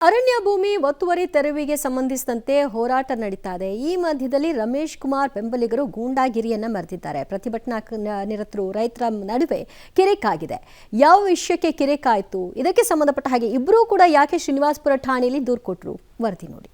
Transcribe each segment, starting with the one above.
ಅರಣ್ಯ ಭೂಮಿ ಒತ್ತುವರಿ ತೆರವಿಗೆ ಸಂಬಂಧಿಸಿದಂತೆ ಹೋರಾಟ ನಡೀತಾ ಇದೆ. ಈ ಮಧ್ಯದಲ್ಲಿ ರಮೇಶ್ ಕುಮಾರ್ ಬೆಂಬಲಿಗರು ಗೂಂಡಾಗಿರಿಯನ್ನ ಮೆರೆದಿದ್ದಾರೆ. ಪ್ರತಿಭಟನಾ ನಿರತರು ರೈತರ ನಡುವೆ ಕಿರಿಕಾಗಿದೆ. ಯಾವ ವಿಷಯಕ್ಕೆ ಕಿರಿಕಾಯಿತು, ಇದಕ್ಕೆ ಸಂಬಂಧಪಟ್ಟ ಹಾಗೆ ಇಬ್ಬರೂ ಕೂಡ ಯಾಕೆ ಶ್ರೀನಿವಾಸಪುರ ಠಾಣೆಯಲ್ಲಿ ದೂರು ಕೊಟ್ಟರು, ವರದಿ ನೋಡಿ.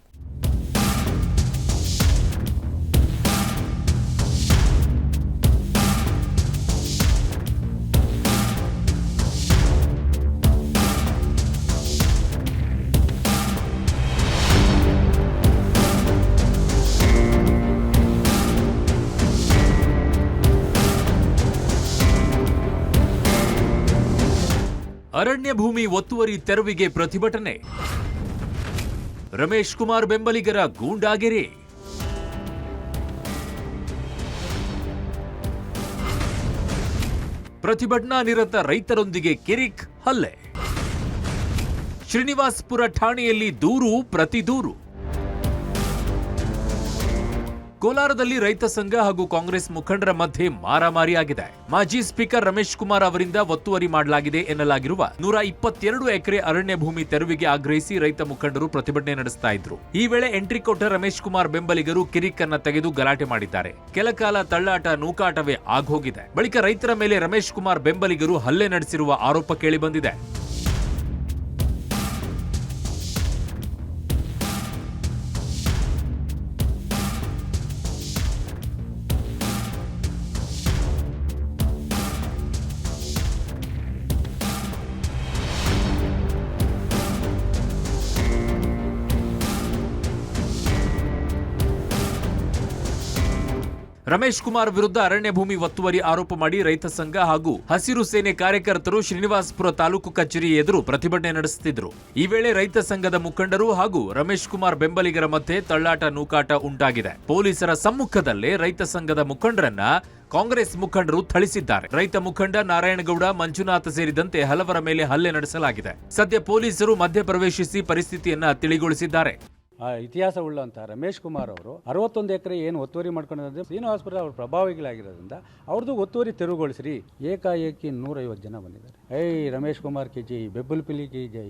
ಅರಣ್ಯ ಭೂಮಿ ಒತ್ತುವರಿ ತೆರವಿಗೆ ಪ್ರತಿಭಟನೆ. ರಮೇಶ್ ಕುಮಾರ್ ಬೆಂಬಲಿಗರ ಗೂಂಡಾಗಿರಿ. ಪ್ರತಿಭಟನಾ ನಿರತ ರೈತರೊಂದಿಗೆ ಕಿರಿಕ್ ಹಲ್ಲೆ. ಶ್ರೀನಿವಾಸಪುರ ಠಾಣೆಯಲ್ಲಿ ದೂರು ಪ್ರತಿ ದೂರು. ಕೋಲಾರದಲ್ಲಿ ರೈತ ಸಂಘ ಹಾಗೂ ಕಾಂಗ್ರೆಸ್ ಮುಖಂಡರ ಮಧ್ಯೆ ಮಾರಾಮಾರಿಯಾಗಿದೆ. ಮಾಜಿ ಸ್ಪೀಕರ್ ರಮೇಶ್ ಕುಮಾರ್ ಅವರಿಂದ ಒತ್ತುವರಿ ಮಾಡಲಾಗಿದೆ ಎನ್ನಲಾಗಿರುವ 122 ಎಕರೆ ಅರಣ್ಯ ಭೂಮಿ ತೆರವಿಗೆ ಆಗ್ರಹಿಸಿ ರೈತ ಮುಖಂಡರು ಪ್ರತಿಭಟನೆ ನಡೆಸ್ತಾ ಇದ್ರು. ಈ ವೇಳೆ ಎಂಟ್ರಿ ಕೊಟ್ಟ ರಮೇಶ್ ಕುಮಾರ್ ಬೆಂಬಲಿಗರು ಕಿರಿಕನ್ನ ತೆಗೆದು ಗಲಾಟೆ ಮಾಡಿದ್ದಾರೆ. ಕೆಲಕಾಲ ತಳ್ಳಾಟ ನೂಕಾಟವೇ ಆಗೋಗಿದೆ. ಬಳಿಕ ರೈತರ ಮೇಲೆ ರಮೇಶ್ ಕುಮಾರ್ ಬೆಂಬಲಿಗರು ಹಲ್ಲೆ ನಡೆಸಿರುವ ಆರೋಪ ಕೇಳಿಬಂದಿದೆ. ರಮೇಶ್ ಕುಮಾರ್ ವಿರುದ್ಧ ಅರಣ್ಯ ಭೂಮಿ ಒತ್ತುವರಿ ಆರೋಪ ಮಾಡಿ ರೈತ ಸಂಘ ಹಾಗೂ ಹಸಿರು ಸೇನೆ ಕಾರ್ಯಕರ್ತರು ಶ್ರೀನಿವಾಸಪುರ ತಾಲೂಕು ಕಚೇರಿ ಎದುರು ಪ್ರತಿಭಟನೆ ನಡೆಸುತ್ತಿದ್ದರು. ಈ ವೇಳೆ ರೈತ ಸಂಘದ ಮುಖಂಡರು ಹಾಗೂ ರಮೇಶ್ ಕುಮಾರ್ ಬೆಂಬಲಿಗರ ಮಧ್ಯೆ ತಳ್ಳಾಟ ನೂಕಾಟ ಉಂಟಾಗಿದೆ. ಪೊಲೀಸರ ಸಮ್ಮುಖದಲ್ಲೇ ರೈತ ಸಂಘದ ಮುಖಂಡರನ್ನ ಕಾಂಗ್ರೆಸ್ ಮುಖಂಡರು ಥಳಿಸಿದ್ದಾರೆ. ರೈತ ಮುಖಂಡ ನಾರಾಯಣಗೌಡ, ಮಂಜುನಾಥ್ ಸೇರಿದಂತೆ ಹಲವರ ಮೇಲೆ ಹಲ್ಲೆ ನಡೆಸಲಾಗಿದೆ. ಸದ್ಯ ಪೊಲೀಸರು ಮಧ್ಯಪ್ರವೇಶಿಸಿ ಪರಿಸ್ಥಿತಿಯನ್ನ ತಿಳಿಗೊಳಿಸಿದ್ದಾರೆ. ಇತಿಹಾಸ ಉಳ್ಳಂಥ ರಮೇಶ್ ಕುಮಾರ್ ಅವರು 61 ಎಕರೆ ಏನು ಒತ್ತುವರಿ ಮಾಡ್ಕೊಂಡಿದ್ದಾರೆ. ಶ್ರೀನಿವಾಸಪುರ ಅವರು ಪ್ರಭಾವಿಗಳಾಗಿರೋದ್ರಿಂದ ಅವ್ರದ್ದು ಒತ್ತುವರಿ ತೆರವುಗೊಳಿಸ್ರಿ. ಏಕಾಏಕಿ 150 ಜನ ಬಂದಿದ್ದಾರೆ. ರಮೇಶ್ ಕುಮಾರ್ ಕೆ ಜೈ, ಬೆಬ್ಬುಲ್ ಪಿಲಿ ಕೆ ಜೈ.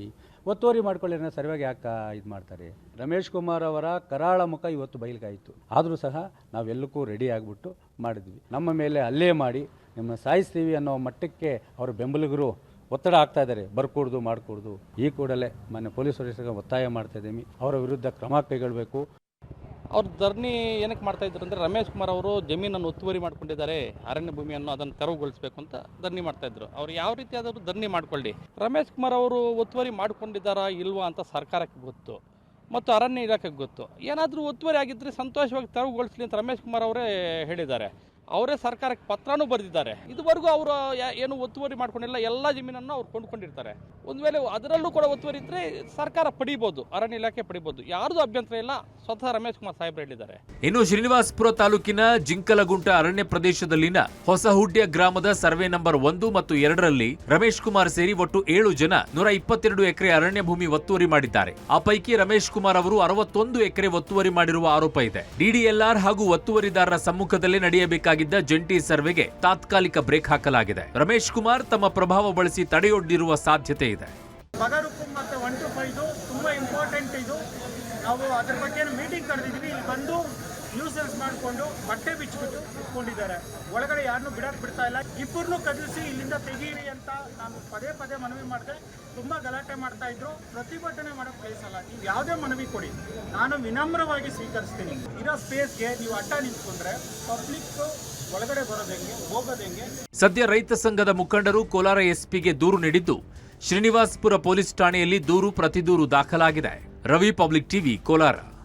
ಒತ್ತುವರಿ ಮಾಡ್ಕೊಳ್ಳಿ ಸರಿಯಾಗಿ ಯಾಕೆ ಇದು ಮಾಡ್ತಾರೆ? ರಮೇಶ್ ಕುಮಾರ್ ಅವರ ಕರಾಳ ಮುಖ ಇವತ್ತು ಬಯಲಿಗಾಯಿತು. ಆದರೂ ಸಹ ನಾವೆಲ್ಲಕ್ಕೂ ರೆಡಿ ಆಗಿಬಿಟ್ಟು ಮಾಡಿದ್ವಿ. ನಮ್ಮ ಮೇಲೆ ಹಲ್ಲೆ ಮಾಡಿ ನಿಮ್ಮನ್ನ ಸಾಯಿಸ್ತೀವಿ ಅನ್ನೋ ಮಟ್ಟಕ್ಕೆ ಅವರ ಬೆಂಬಲಿಗರು ಒತ್ತಡ ಆಗ್ತಾ ಇದ್ದಾರೆ. ಬರ್ಕೂಡ್ದು ಮಾಡ್ಕೊಡ್ದು. ಈ ಕೂಡಲೇ ಮೊನ್ನೆ ಪೊಲೀಸ್ ವರಿಷ್ಠರಿಗೆ ಒತ್ತಾಯ ಮಾಡ್ತಾ ಇದ್ದೀವಿ, ಅವರ ವಿರುದ್ಧ ಕ್ರಮ ಕೈಗೊಳ್ಳಬೇಕು. ಅವ್ರು ಧರಣಿ ಏನಕ್ಕೆ ಮಾಡ್ತಾ ಇದ್ರು ಅಂದರೆ, ರಮೇಶ್ ಕುಮಾರ್ ಅವರು ಜಮೀನನ್ನು ಒತ್ತುವರಿ ಮಾಡ್ಕೊಂಡಿದ್ದಾರೆ, ಅರಣ್ಯ ಭೂಮಿಯನ್ನು ಅದನ್ನು ತೆರವುಗೊಳಿಸಬೇಕು ಅಂತ ಧರಣಿ ಮಾಡ್ತಾ ಇದ್ರು. ಅವ್ರು ಯಾವ ರೀತಿ ಆದರೂ ಧರಣಿ ಮಾಡ್ಕೊಳ್ಳಿ, ರಮೇಶ್ ಕುಮಾರ್ ಅವರು ಒತ್ತುವರಿ ಮಾಡ್ಕೊಂಡಿದ್ದಾರಾ ಇಲ್ವಾ ಅಂತ ಸರ್ಕಾರಕ್ಕೆ ಗೊತ್ತು ಮತ್ತು ಅರಣ್ಯ ಇಲಾಖೆಗೆ ಗೊತ್ತು. ಏನಾದರೂ ಒತ್ತುವರಿ ಆಗಿದ್ದರೆ ಸಂತೋಷವಾಗಿ ತೆರವುಗೊಳಿಸಲಿ ಅಂತ ರಮೇಶ್ ಕುಮಾರ್ ಅವರೇ ಹೇಳಿದ್ದಾರೆ. ಅವರೇ ಸರ್ಕಾರಕ್ಕೆ ಪತ್ರನೂ ಬರೆದಿದ್ದಾರೆ. ಇದುವರೆಗೂ ಅವರು ಏನು ಒತ್ತುವರಿ ಮಾಡ್ಕೊಂಡಿಲ್ಲ, ಎಲ್ಲ ಜಮೀನನ್ನು ಅವ್ರು ಕೊಂಡ್ಕೊಂಡಿರ್ತಾರೆ. ಒಂದು ವೇಳೆ ಅದರಲ್ಲೂ ಕೂಡ ಒತ್ತುವರಿ ಇದ್ದರೆ ಸರ್ಕಾರ ಪಡಿಬೋದು, ಅರಣ್ಯ ಇಲಾಖೆ ಪಡಿಬೋದು, ಯಾರ್ದು ಅಭ್ಯಂತರ ಇಲ್ಲ. ಸ್ವತಃ ರಮೇಶ್ ಕುಮಾರ್ ಸಾಹೇಬ್ರು ಹೇಳಿದ್ದಾರೆ. ಇನ್ನು ಶ್ರೀನಿವಾಸಪುರ ತಾಲೂಕಿನ ಜಿಂಕಲಗುಂಟ ಅರಣ್ಯ ಪ್ರದೇಶದಲ್ಲಿನ ಹೊಸಹುಡ್ಯ ಗ್ರಾಮದ ಸರ್ವೆ ನಂಬರ್ 1 ಮತ್ತು 2ರಲ್ಲಿ ರಮೇಶ್ ಕುಮಾರ್ ಸೇರಿ ಒಟ್ಟು 7 ಜನ 122 ಎಕರೆ ಅರಣ್ಯ ಭೂಮಿ ಒತ್ತುವರಿ ಮಾಡಿದ್ದಾರೆ. ಆ ಪೈಕಿ ರಮೇಶ್ ಕುಮಾರ್ ಅವರು 61 ಎಕರೆ ಒತ್ತುವರಿ ಮಾಡಿರುವ ಆರೋಪ ಇದೆ. ಡಿಡಿಎಲ್ಆರ್ ಹಾಗೂ ಒತ್ತುವರಿದಾರರ ಸಮ್ಮುಖದಲ್ಲೇ ನಡೆಯಬೇಕಾಗಿದ್ದ ಜಂಟಿ ಸರ್ವೆಗೆ ತಾತ್ಕಾಲಿಕ ಬ್ರೇಕ್ ಹಾಕಲಾಗಿದೆ. ರಮೇಶ್ ಕುಮಾರ್ ತಮ್ಮ ಪ್ರಭಾವ ಬಳಸಿ ತಡೆಯೊಡ್ಡಿರುವ ಸಾಧ್ಯತೆ ಇದೆ. ಬಗರುಕು ಮತ್ತು 1 to 5 ತುಂಬಾ ಇಂಪಾರ್ಟೆಂಟ್. ಇದು ನಾವು ಅದ್ರ ಬಗ್ಗೆ ಮೀಟಿಂಗ್ ಕರೆದಿದ್ವಿ. ಇಲ್ಲಿ ಬಂದು ನ್ಯೂಸೆನ್ಸ್ ಮಾಡಿಕೊಂಡು ಬಟ್ಟೆ ಬಿಚ್ಚಿಬಿಟ್ಟು ಇಟ್ಕೊಂಡಿದ್ದಾರೆ. ಒಳಗಡೆ ಯಾರನ್ನೂ ಬಿಡ್ತಾ ಇಲ್ಲ. ಇಬ್ಬರನ್ನೂ ಕದಲಿಸಿ ಇಲ್ಲಿಂದ ತೆಗೀರಿ ಅಂತ ನಾನು ಪದೇ ಪದೇ ಮನವಿ ಮಾಡಿದೆ. ತುಂಬಾ ಗಲಾಟೆ ಮಾಡ್ತಾ ಇದ್ರು. ಪ್ರತಿಭಟನೆ ಮಾಡೋಕೆ ಬಯಸಲ್ಲ. ನೀವು ಯಾವುದೇ ಮನವಿ ಕೊಡಿ, ನಾನು ವಿನಮ್ರವಾಗಿ ಸ್ವೀಕರಿಸ್ತೀನಿ. ಇರೋ ಸ್ಪೇಸ್ಗೆ ನೀವು ಅಡ್ಡ ನಿಂತ್ಕೊಂಡ್ರೆ ಪಬ್ಲಿಕ್ ಒಳಗಡೆ ಬರೋದೆಂಗೆ, ಹೋಗೋದೆಂಗೆ? ಸದ್ಯ ರೈತ ಸಂಘದ ಮುಖಂಡರು ಕೋಲಾರ ಎಸ್ಪಿಗೆ ದೂರು ನೀಡಿದ್ದು, ಶ್ರೀನಿವಾಸಪುರ ಪೊಲೀಸ್ ಠಾಣೆಯಲ್ಲಿ ದೂರು ಪ್ರತಿ ದೂರು ದಾಖಲಾಗಿದೆ. Ravi, public TV, Kolar.